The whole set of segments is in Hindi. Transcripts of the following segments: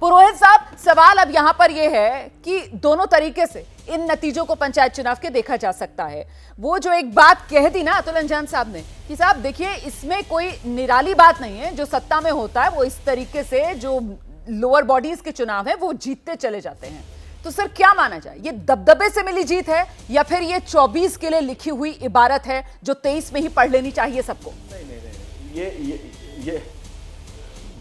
पुरोहित साहब, सवाल अब यहां पर यह है कि दोनों तरीके से इन नतीजों को पंचायत चुनाव के देखा जा सकता है। वो जो एक बात कह दी ना अतुल अंजान साहब ने कि साहब देखिए इसमें कोई निराली बात नहीं है, जो सत्ता में होता है वो इस तरीके से जो लोअर बॉडीज के चुनाव है वो जीतते चले जाते हैं। तो सर क्या माना जाए, ये दबदबे से मिली जीत है या फिर ये 24 के लिए लिखी हुई इबारत है जो 23 में ही पढ़ लेनी चाहिए सबको? नहीं, ये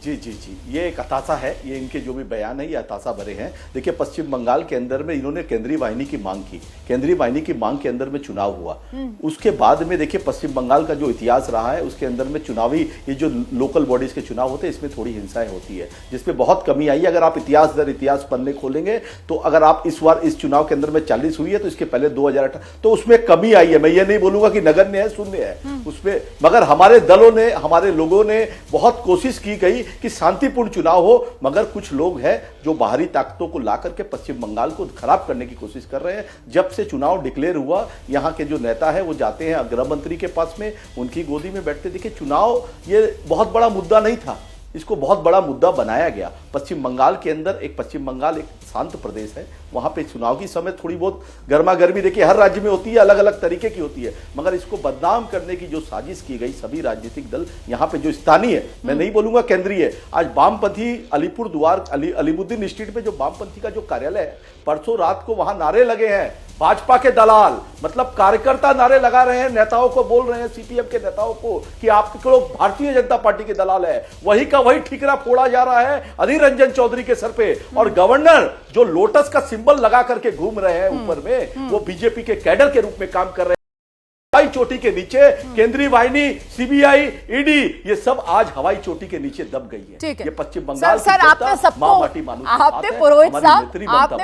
जी ये एक हताशा है। ये इनके जो भी बयान है ये हताशा भरे हैं। देखिए पश्चिम बंगाल के अंदर में इन्होंने केंद्रीय वाहिनी की मांग की, केंद्रीय वाहिनी की मांग के अंदर में चुनाव हुआ। उसके बाद में देखिए पश्चिम बंगाल का जो इतिहास रहा है उसके अंदर में चुनावी ये जो लोकल बॉडीज के चुनाव होते हैं इसमें थोड़ी हिंसाएं होती है, जिसमें बहुत कमी आई है। अगर आप इतिहास दर इतिहास पन्ने खोलेंगे तो अगर आप इस बार इस चुनाव के अंदर में 40 हुई है तो इसके पहले 2018 तो उसमें कमी आई है। मैं ये नहीं बोलूंगा कि नगण्य है, शून्य है उसमें, मगर हमारे दलों ने हमारे लोगों ने बहुत कोशिश की गई कि शांतिपूर्ण चुनाव हो। मगर कुछ लोग हैं जो बाहरी ताकतों को ला करके पश्चिम बंगाल को खराब करने की कोशिश कर रहे हैं। जब से चुनाव डिक्लेयर हुआ यहां के जो नेता है वो जाते हैं गृह मंत्री के पास में, उनकी गोदी में बैठते। देखिए चुनाव ये बहुत बड़ा मुद्दा नहीं था, इसको बहुत बड़ा मुद्दा बनाया गया। पश्चिम बंगाल के अंदर पश्चिम बंगाल एक शांत प्रदेश है, वहां पे चुनाव की समय थोड़ी बहुत गर्मा गर्मी देखिए हर राज्य में होती है, अलग अलग तरीके की होती है, मगर इसको बदनाम करने की जो साजिश की गई सभी राजनीतिक दल यहाँ पे जो स्थानीय मैं नहीं बोलूंगा केंद्रीय, आज वामपंथी अलीपुर द्वार अलीमुद्दीन स्ट्रीट पे जो वामपंथी का जो कार्यालय है परसों रात को वहां नारे लगे हैं भाजपा के दलाल, मतलब कार्यकर्ता नारे लगा रहे हैं, नेताओं को बोल रहे हैं सीपीएम के नेताओं को कि आप लोग भारतीय जनता पार्टी के दलाल है। वही का वही ठिकरा फोड़ा जा रहा है अधीर रंजन चौधरी के सर पे, और गवर्नर जो लोटस का सिंबल लगा करके घूम रहे हैं ऊपर में वो बीजेपी के कैडर के रूप में काम कर रहे हैं। हवाई चोटी के नीचे केंद्रीय वाहिनी, सीबीआई, ईडी ये सब आज हवाई चोटी के नीचे दब गई है। ठीक है, ये पश्चिम बंगाल सर आपने सबको, आपने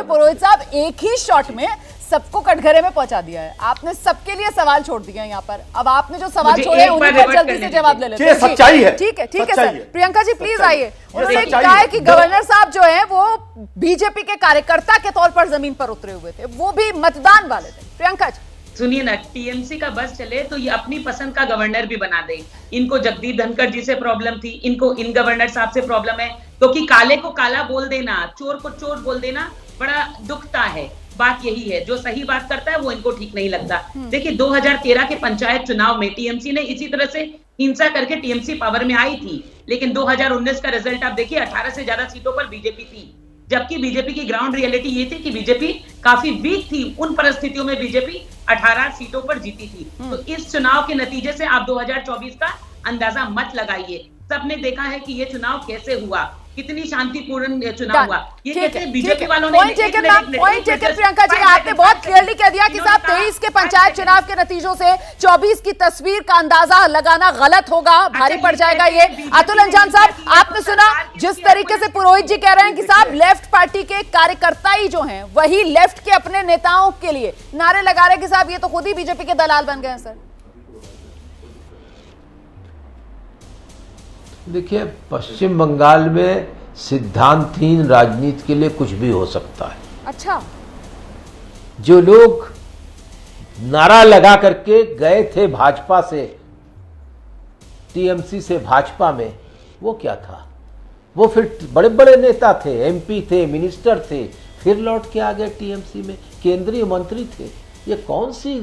पुरोहित साहब एक ही शॉट में सबको कटघरे में पहुंचा दिया है। आपने सबके लिए सवाल छोड़ दिया है यहाँ पर। अब आपने जो सवाल छोड़े उन्हीं पर जल्दी से जवाब ले लेते हैं। सच्चाई है, ठीक है सर। प्रियंका जी प्लीज आइए। उन्होंने कहा है कि गवर्नर साहब जो है वो बीजेपी के कार्यकर्ता के तौर पर जमीन पर उतरे हुए थे, वो भी मतदान वाले थे। प्रियंका जी सुनिए ना, टीएमसी का बस चले तो ये अपनी पसंद का गवर्नर भी बना दे। इनको जगदीप धनखड़ जी से प्रॉब्लम थी, इनको इन गवर्नर साहब से प्रॉब्लम है, क्योंकि काले को काला बोल देना, चोर को चोर बोल देना बड़ा दुखता है। बात यही है, जो सही बात करता है वो इनको ठीक नहीं लगता। देखिए 2013 के पंचायत चुनाव में टीएमसी ने इसी तरह से हिंसा करके टीएमसी पावर में आई थी, लेकिन 2019 का रिजल्ट आप देखिए 18 से ज्यादा सीटों पर बीजेपी थी, जबकि बीजेपी की ग्राउंड रियलिटी ये थी कि बीजेपी काफी वीक थी। उन परिस्थितियों में बीजेपी 18 सीटों पर जीती थी। तो इस चुनाव के नतीजे से आप 2024 का अंदाजा मत लगाइए। सबने देखा है कि ये चुनाव कैसे हुआ, कितनी शांतिपूर्ण चुनाव हुआ। ये कैसे बीजेपी वालों ने प्रियंका जी आपने बहुत क्लियरली कह दिया कि साहब 23 के पंचायत चुनाव के नतीजों से 24 की तस्वीर का अंदाजा लगाना गलत होगा, भारी पड़ जाएगा ये। अतुल अंजान साहब आपने सुना जिस तरीके से पुरोहित जी कह रहे हैं कि साहब लेफ्ट पार्टी के कार्यकर्ता ही जो हैं वही लेफ्ट के अपने नेताओं के लिए नारे लगा रहे हैं कि साहब ये तो खुद ही बीजेपी के दलाल बन गए हैं। सर देखिए पश्चिम बंगाल में सिद्धांतहीन राजनीति के लिए कुछ भी हो सकता है। अच्छा, जो लोग नारा लगा करके गए थे भाजपा से टीएमसी से भाजपा में, वो क्या था? वो फिर बड़े बड़े नेता थे, एमपी थे, मिनिस्टर थे, फिर लौट के आ गए टीएमसी में, केंद्रीय मंत्री थे। ये कौन सी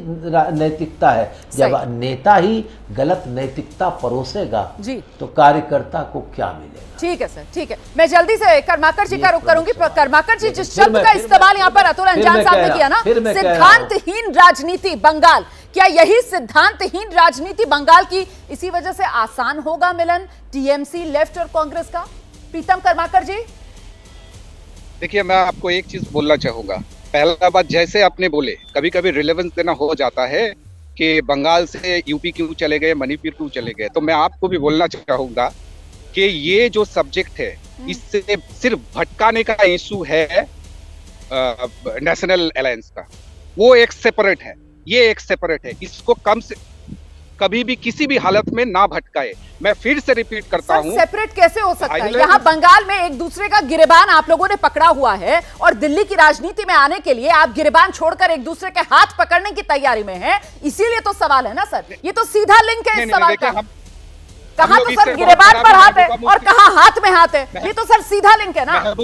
नैतिकता है? जब नेता ही गलत नैतिकता परोसेगा जी तो कार्यकर्ता को क्या मिलेगा? ठीक है सर, ठीक है। मैं जल्दी से कर्माकर जी का रुख करूंगी। कर्माकर जी जिस शब्द का इस्तेमाल यहाँ पर अतुल अंजान साहब ने किया ना, सिद्धांतहीन राजनीति बंगाल, क्या यही सिद्धांतहीन राजनीति बंगाल की इसी वजह से आसान होगा मिलन टीएमसी लेफ्ट और कांग्रेस का? प्रीतम कर्माकर जी देखिए मैं आपको एक चीज बोलना चाहूंगा। पहला बात जैसे आपने बोले कभी कभी रिलेवेंस देना हो जाता है कि बंगाल से यूपी क्यों चले गए, मणिपुर क्यों चले गए, तो मैं आपको भी बोलना चाहूंगा कि ये जो सब्जेक्ट है इससे सिर्फ भटकाने का इशू है नेशनल अलायंस का, वो एक सेपरेट है, ये एक सेपरेट है। इसको कम से कभी भी किसी भी हालत में ना भटकाए। मैं फिर से रिपीट करता हूं, सेपरेट कैसे हो सकता है? यहाँ बंगाल में एक दूसरे का गिरेबान आप लोगों ने पकड़ा हुआ है और दिल्ली की राजनीति में आने के लिए आप गिरेबान छोड़कर एक दूसरे के हाथ पकड़ने की तैयारी में हैं, इसीलिए तो सवाल है ना सर, ये तो सीधा लिंक है इस सवाल का। कहाँ तो सर गिरेबान पर हाथ है और कहाँ हाथ में हाथ है, ये तो सर सीधा लिंक है ना।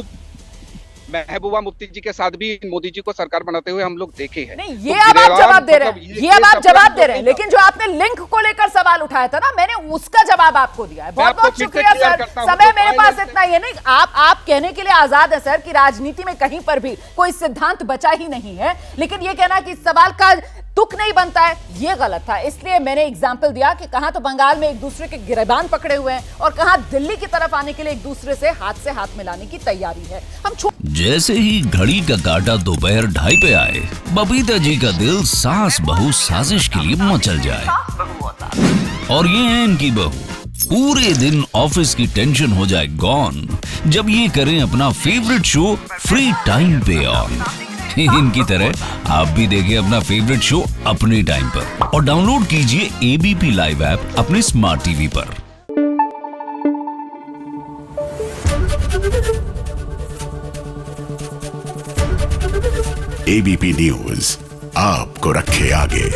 महबूबा मुफ्ती जी के साथ भी मोदी जी को सरकार बनाते हुए हम लोग देखे हैं। नहीं, ये अब आप जवाब दे रहे हैं, ये अब आप जवाब दे रहे हैं, लेकिन जो आपने लिंक को लेकर सवाल उठाया था ना, मैंने उसका जवाब आपको दिया है। बहुत बहुत शुक्रिया सर, समय मेरे पास इतना ही है। नहीं, आप कहने के लिए आजाद है सर कि राजनीति में कहीं पर भी कोई सिद्धांत बचा ही नहीं है, लेकिन ये कहना कि इस सवाल का तुक नहीं बनता है, ये गलत था। इसलिए मैंने एग्जाम्पल दिया कि कहां तो बंगाल में एक दूसरे के गिरेबान पकड़े हुए हैं और कहां दिल्ली की तरफ आने के लिए एक दूसरे से हाथ मिलाने की तैयारी है। हम जैसे ही घड़ी का काटा दोपहर 2:30 पे आए, बबीता जी का दिल सास बहू साजिश के लिए मचल जाए। और ये है इनकी बहू, पूरे दिन ऑफिस की टेंशन हो जाए गॉन जब ये करें अपना फेवरेट शो फ्री टाइम पे ऑन। इनकी तरह आप भी देखिए अपना फेवरेट शो अपने टाइम पर और डाउनलोड कीजिए एबीपी लाइव ऐप अपने स्मार्ट टीवी पर। एबीपी न्यूज आपको रखे आगे।